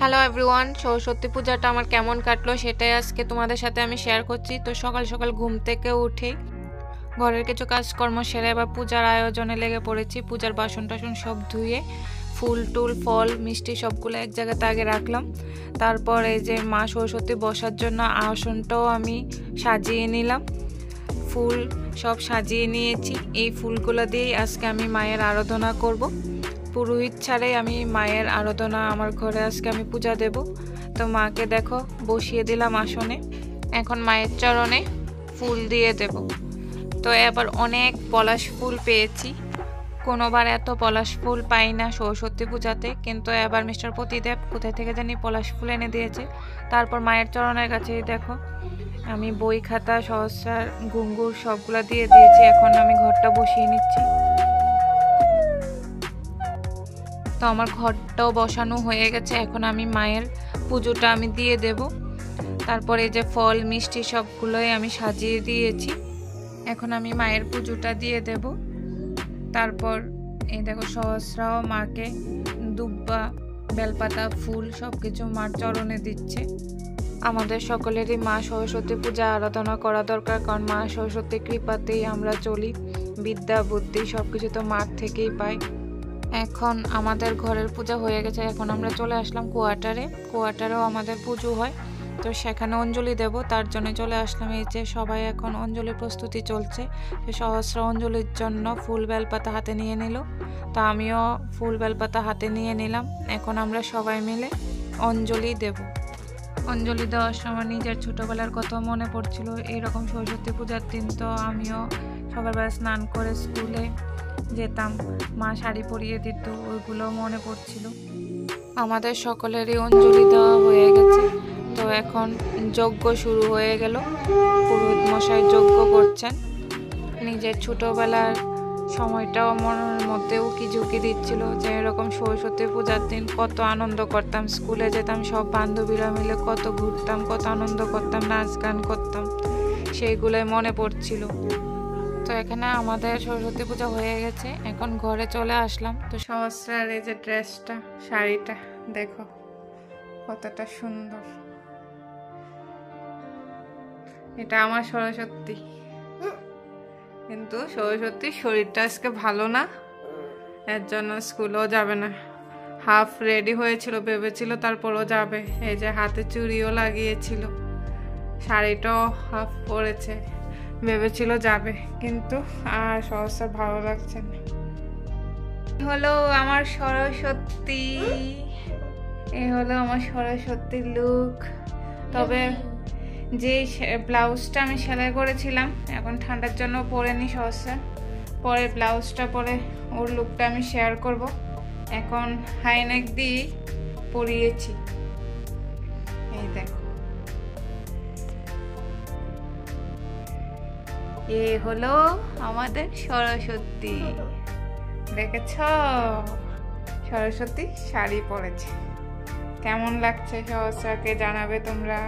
Hello everyone, Saraswati পূজাটা আমার কেমন কাটলো সেটাই আজকে তোমাদের সাথে আমি শেয়ার করছি। তো সকাল সকাল ঘুম থেকে উঠে ঘরের কিছু কাজকর্ম সেরে এবার পূজার আয়োজনে লেগে পড়েছি। পূজার বাসন টাসন সব ধুয়ে ফুল টুল ফল মিষ্টি সবগুলো এক জায়গাতে আগে রাখলাম। তারপর এই যে মা সরস্বতী বসার জন্য আসনটাও আমি সাজিয়ে নিলাম, ফুল সব সাজিয়ে নিয়েছি। এই ফুলগুলো দিয়েই আজকে আমি মায়ের আরাধনা করব। পুরোহিত ছাড়াই আমি মায়ের আরাধনা আমার ঘরে আজকে আমি পূজা দেব। তো মাকে দেখো বসিয়ে দিলাম আসনে, এখন মায়ের চরণে ফুল দিয়ে দেব। তো এবার অনেক পলাশ ফুল পেয়েছি, কোনোবার এত পলাশ ফুল পাই না সরস্বতী পূজাতে, কিন্তু এবার মিস্টার প্রতিদেব কোথায় থেকে জানি পলাশ ফুল এনে দিয়েছে। তারপর মায়ের চরণের কাছেই দেখো আমি বই খাতা সহস্রার ঘুঙ্গুর সবগুলা দিয়ে দিয়েছি। এখন আমি ঘরটা বসিয়ে নিচ্ছি। তো আমার ঘরটাও বসানো হয়ে গেছে, এখন আমি মায়ের পুজোটা আমি দিয়ে দেব। তারপরে যে ফল মিষ্টি সবগুলোই আমি সাজিয়ে দিয়েছি, এখন আমি মায়ের পুজোটা দিয়ে দেব। তারপর এই দেখো সহস্রাও মাকে দুব্বা বেলপাতা ফুল সব কিছু মার চরণে দিচ্ছে। আমাদের সকলেরই মা সরস্বতী পূজা আরাধনা করা দরকার, কারণ মা সরস্বতীর কৃপাতেই আমরা চলি, বিদ্যা বুদ্ধি সব কিছু তো মার থেকেই পাই। এখন আমাদের ঘরের পূজা হয়ে গেছে, এখন আমরা চলে আসলাম কোয়ার্টারেও আমাদের পুজো হয়, তো সেখানে অঞ্জলি দেব, তার জন্য চলে আসলাম। এই যে সবাই এখন অঞ্জলির প্রস্তুতি চলছে। সহস্র অঞ্জলির জন্য ফুল বেলপাতা হাতে নিয়ে নিল, তো আমিও ফুল বেলপাতা হাতে নিয়ে নিলাম। এখন আমরা সবাই মিলে অঞ্জলি দেব। অঞ্জলি দেওয়ার সময় নিজের ছোটোবেলার কথা মনে পড়ছিল। এইরকম সরস্বতী পূজার দিন তো আমিও সকালবেলা স্নান করে স্কুলে যেতাম, মা শাড়ি পরিয়ে দিত, ওইগুলো মনে পড়ছিল। আমাদের সকলেরই অঞ্জলি দেওয়া হয়ে গেছে, তো এখন যজ্ঞ শুরু হয়ে গেল। পুরোহিত মশাই যজ্ঞ করছেন। নিজের ছোটোবেলার সময়টাও মনের মধ্যে উকি ঝুঁকি দিচ্ছিল, যে এরকম সরস্বতী পূজার দিন কত আনন্দ করতাম, স্কুলে যেতাম, সব বান্ধবীরা মিলে কত ঘুরতাম, কত আনন্দ করতাম, নাচ গান করতাম, সেইগুলোই মনে পড়ছিল। তো এখানে আমাদের সরস্বতী পূজা হয়ে গেছে, এখন ঘরে চলে আসলাম। তো সহস্রার এই যে ড্রেসটা, শাড়িটা দেখো কতটা সুন্দর, এটা আমার সরস্বতী। কিন্তু সরস্বতীর শরীরটা আজকে ভালো না, এর জন্য স্কুলেও যাবে না। হাফ রেডি হয়েছিল, ভেবেছিল তারপরও যাবে। এই যে হাতে চুড়িও লাগিয়েছিল, শাড়িটাও হাফ পরেছে, ভেবেছিল যাবে, কিন্তু আর সহস্র ভালো লাগছে না। হলো আমার সরস্বতী, এই হলো আমার সরস্বতীর লুক। তবে যে ব্লাউজটা আমি সেলাই করেছিলাম এখন ঠান্ডার জন্য পরেনি সহস্র, পরে ব্লাউজটা পরে ওর লুকটা আমি শেয়ার করব। এখন হাইনেক দিয়ে পরিয়েছি, এই দেখো। এ হলো আমাদের সরস্বতী, দেখেছ সরস্বতী শাড়ি পরেছে। কেমন লাগছে সহস্রাকে জানাবে তোমরা।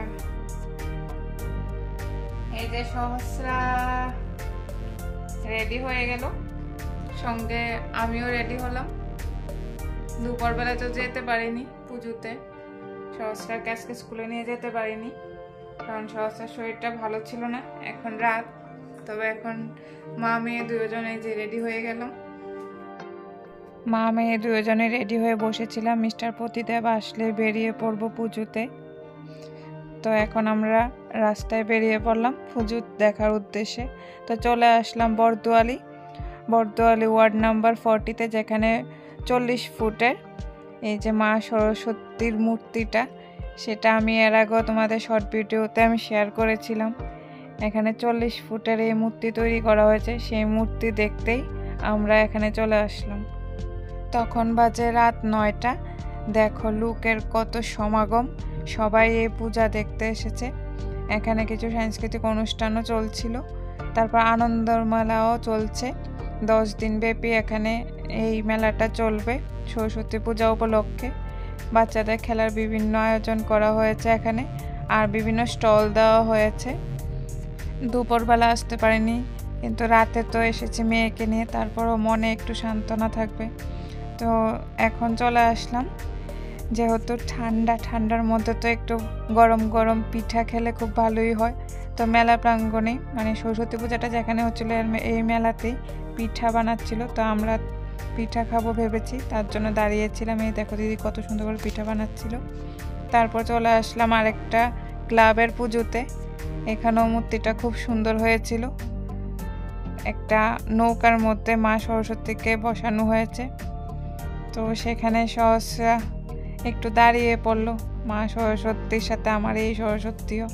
এই যে সহস্রা রেডি হয়ে গেল, সঙ্গে আমিও রেডি হলাম। দুপুরবেলা তো যেতে পারিনি পুজোতে, সহস্রাকে আজকে স্কুলে নিয়ে যেতে পারিনি, কারণ সহস্রার শরীরটা ভালো ছিল না। এখন রাত, তবে এখন মা মেয়ে দুজনে যে রেডি হয়ে গেলাম। মা মেয়ে দুজনে রেডি হয়ে বসেছিলাম, মিস্টার প্রতিদেব আসলে বেরিয়ে পড়বো পুজোতে। তো এখন আমরা রাস্তায় বেরিয়ে পড়লাম পুজো দেখার উদ্দেশ্যে। তো চলে আসলাম বরদোয়ালি ওয়ার্ড নাম্বার 40-তে, যেখানে 40 ফুটের এই যে মা সরস্বতীর মূর্তিটা, সেটা আমি এর আগেও তোমাদের শর্ট ভিডিওতে আমি শেয়ার করেছিলাম। এখানে 40 ফুটের এই মূর্তি তৈরি করা হয়েছে, সেই মূর্তি দেখতেই আমরা এখানে চলে আসলাম। তখন বাজে রাত 9টা। দেখো লোকের কত সমাগম, সবাই এই পূজা দেখতে এসেছে। এখানে কিছু সাংস্কৃতিক অনুষ্ঠানও চলছিল, তারপর আনন্দ মেলাও চলছে। 10 দিন ব্যাপী এখানে এই মেলাটা চলবে সরস্বতী পূজা উপলক্ষে। বাচ্চাদের খেলার বিভিন্ন আয়োজন করা হয়েছে এখানে, আর বিভিন্ন স্টল দেওয়া হয়েছে। দুপুরবেলা আসতে পারিনি, কিন্তু রাতে তো এসেছি মেয়েকে নিয়ে, তারপরও মনে একটু সান্ত্বনা থাকবে। তো এখন চলে আসলাম যেহেতু ঠান্ডার মধ্যে তো একটু গরম গরম পিঠা খেলে খুব ভালোই হয়। তো মেলা প্রাঙ্গণে মানে সরস্বতী পূজাটা যেখানে হচ্ছিল এই মেলাতেই পিঠা বানাচ্ছিল। তো আমরা পিঠা খাবো ভেবেছি, তার জন্য দাঁড়িয়েছিলাম। এই দেখো দিদি কত সুন্দর করে পিঠা বানাচ্ছিল। তারপর চলে আসলাম আরেকটা ক্লাবের পুজোতে। এখানেও মূর্তিটা খুব সুন্দর হয়েছিল। একটা নৌকার মধ্যে মা সরস্বতীকে বসানো হয়েছে। তো সেখানে সহসা একটু দাঁড়িয়ে পড়লো মা সরস্বতীর সাথে আমার এই সরস্বতীও।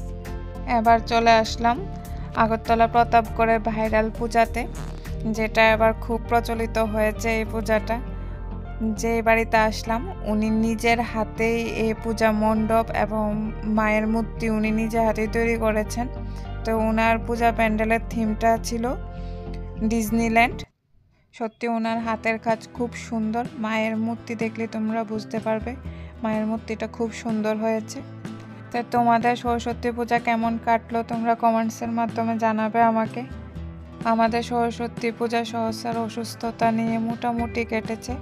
এবার চলে আসলাম আগরতলা প্রতাপগড়ের ভাইরাল পূজাতে, যেটা এবার খুব প্রচলিত হয়েছে এই পূজাটা। যে বাড়িতে আসলাম উনি নিজের হাতেই এই পূজা মণ্ডপ এবং মায়ের মূর্তি উনি নিজের হাতেই তৈরি করেছেন। তো ওনার পূজা প্যান্ডেলের থিমটা ছিল ডিজনিল্যান্ড। সত্যি ওনার হাতের কাজ খুব সুন্দর। মায়ের মূর্তি দেখলে তোমরা বুঝতে পারবে মায়ের মূর্তিটা খুব সুন্দর হয়েছে। তো তোমাদের সরস্বতী পূজা কেমন কাটলো তোমরা কমেন্টসের মাধ্যমে জানাবে আমাকে। আমাদের সরস্বতী পূজা সহস্রার অসুস্থতা নিয়ে মোটামুটি কেটেছে।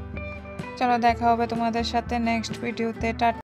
চলো দেখা হবে তোমাদের সাথে নেক্সট ভিডিওতে। টাটা।